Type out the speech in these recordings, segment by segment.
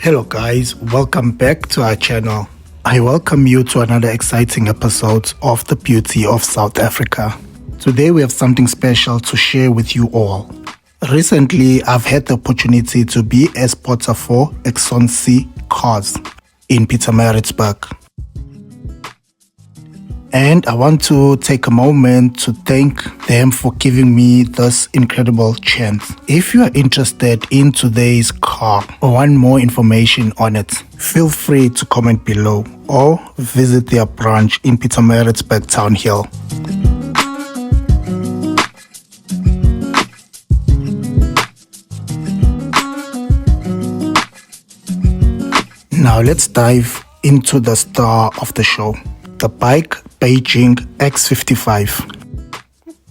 Hello guys, welcome back to our channel. I welcome you to another exciting episode of the beauty of South Africa. Today we have something special to share with you all. Recently, I've had the opportunity to be a spotter for Recensione cars in Pietermaritzburg. And I want to take a moment to thank them for giving me this incredible chance. If you are interested in today's car or want more information on it, feel free to comment below or visit their branch in Pietermaritzburg Town Hill. Now let's dive into the star of the show, the BAIC Beijing X55.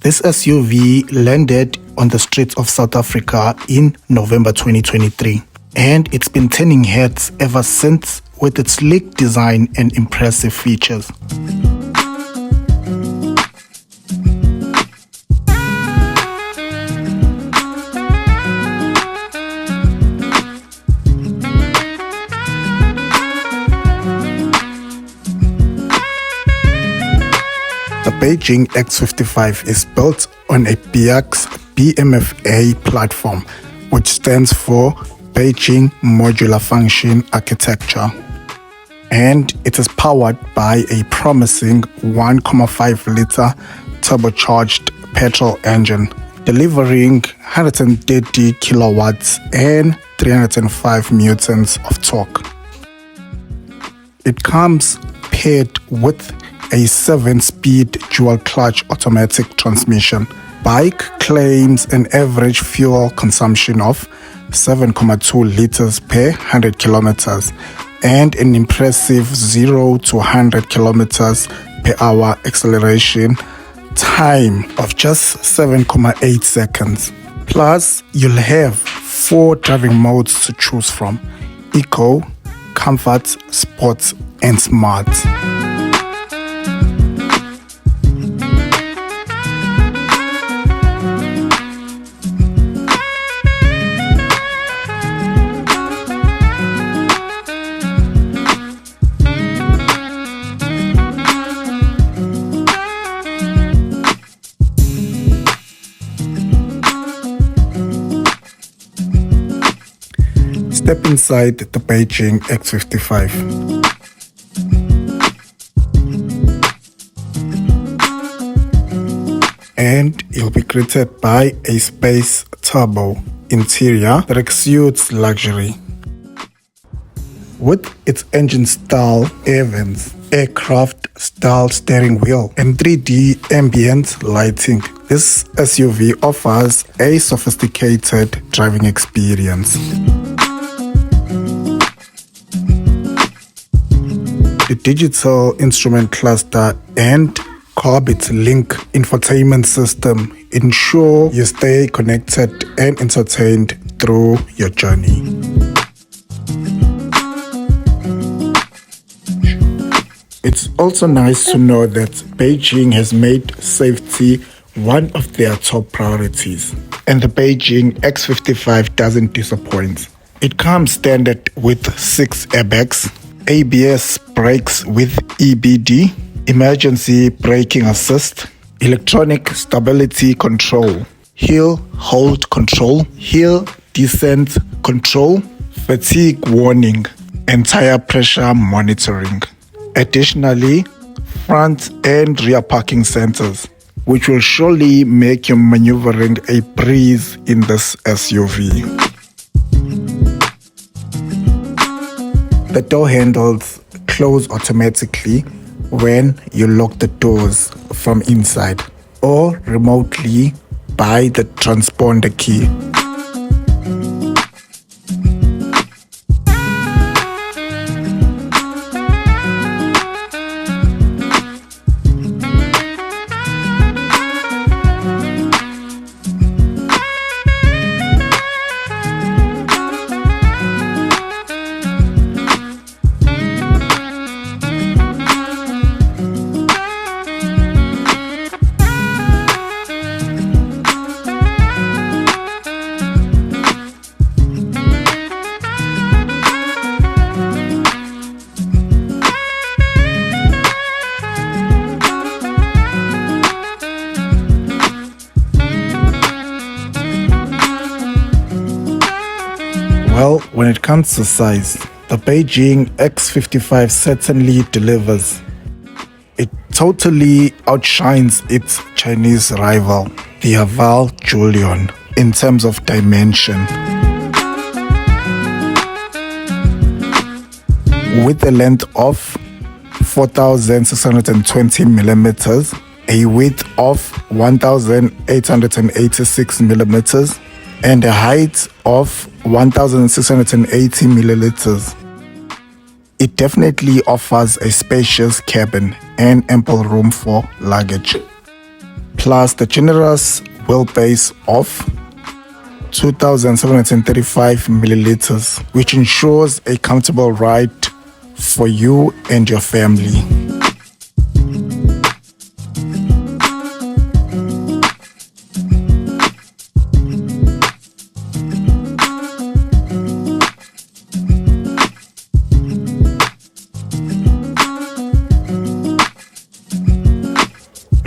This SUV landed on the streets of South Africa in November 2023, and it's been turning heads ever since with its sleek design and impressive features. The Beijing X55 is built on a BAIC BMFA platform, which stands for Beijing Modular Function Architecture, and it is powered by a promising 1.5-liter turbocharged petrol engine, delivering 130 kilowatts and 305 newtons of torque. It comes paired with a 7-speed dual-clutch automatic transmission. BAIC claims an average fuel consumption of 7.2 liters per 100 kilometers and an impressive 0 to 100 kilometers per hour acceleration time of just 7.8 seconds. Plus, you'll have 4 driving modes to choose from: Eco, Comfort, Sports, and Smart. Step inside the Beijing X55. And you'll be greeted by a space turbo interior that exudes luxury. With its engine-style air vents, aircraft-style steering wheel, and 3D ambient lighting, this SUV offers a sophisticated driving experience. The digital instrument cluster and Corbett Link infotainment system ensure you stay connected and entertained through your journey. It's also nice to know that Beijing has made safety one of their top priorities, and the Beijing X55 doesn't disappoint. It comes standard with 6 airbags, ABS brakes with EBD, emergency braking assist, electronic stability control, hill hold control, hill descent control, fatigue warning, and tire pressure monitoring. Additionally, front and rear parking sensors, which will surely make your maneuvering a breeze in this SUV. The door handles close automatically when you lock the doors from inside or remotely by the transponder key. when it comes to size, the Beijing X55 certainly delivers. It totally outshines its Chinese rival, the Haval Julian, in terms of dimension. With a length of 4,620 millimeters, a width of 1,886 millimeters, and a height of 1,680 milliliters. It definitely offers a spacious cabin and ample room for luggage. Plus the generous wheelbase of 2,735 milliliters, which ensures a comfortable ride for you and your family.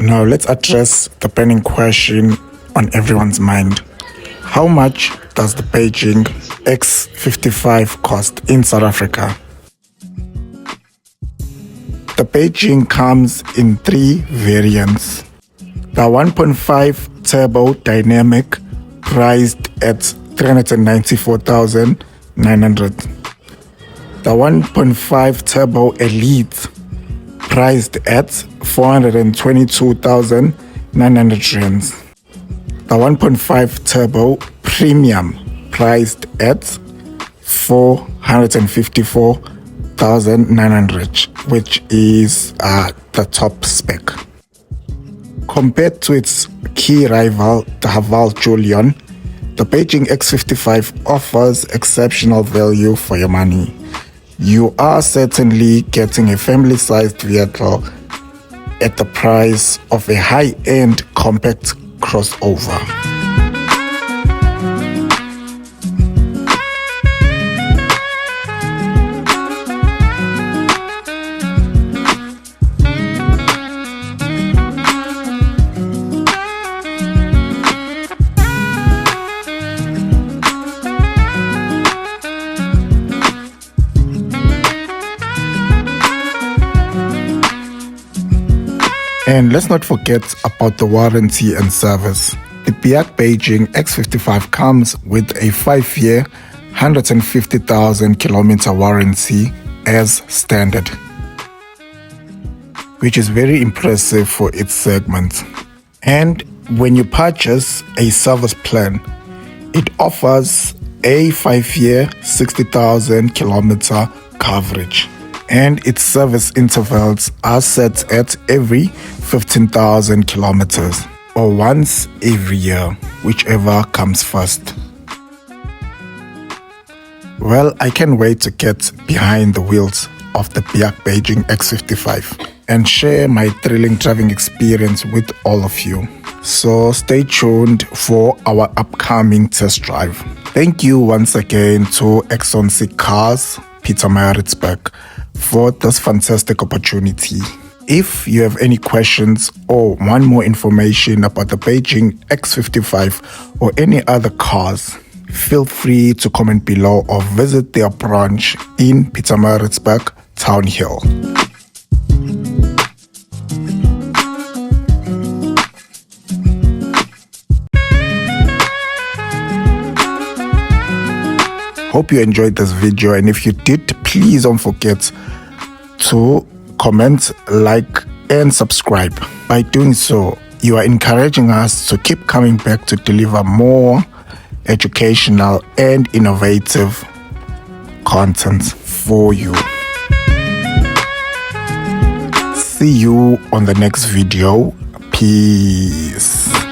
Now let's address the burning question on everyone's mind. How much does the Beijing X55 cost in South Africa? The Beijing comes in 3 variants. The 1.5 turbo dynamic, priced at 394,900. The 1.5 turbo elite, priced at 422,900 rands. The 1.5 turbo premium, priced at 454,900, which is the top spec. Compared to its key rival, the Haval Julian, the Beijing X55 offers exceptional value for your money. You are certainly getting a family-sized vehicle at the price of a high-end compact crossover. And let's not forget about the warranty and service. The BAIC Beijing X55 comes with a 5-year, 150,000 kilometer warranty as standard, which is very impressive for its segment. And when you purchase a service plan, it offers a 5-year, 60,000 kilometer coverage. And its service intervals are set at every 15,000 kilometers or once every year, whichever comes first. Well, I can't wait to get behind the wheels of the BAIC Beijing X55 and share my thrilling driving experience with all of you. So stay tuned for our upcoming test drive. Thank you once again to Exxon Cars, Pietermaritzburg, for this fantastic opportunity. If you have any questions or want more information about the Beijing X55 or any other cars, feel free to comment below or visit their branch in Pietermaritzburg, Town Hill. Hope you enjoyed this video, and if you did, please don't forget to comment, like, and subscribe. By doing so, you are encouraging us to keep coming back to deliver more educational and innovative content for you. See you on the next video. Peace.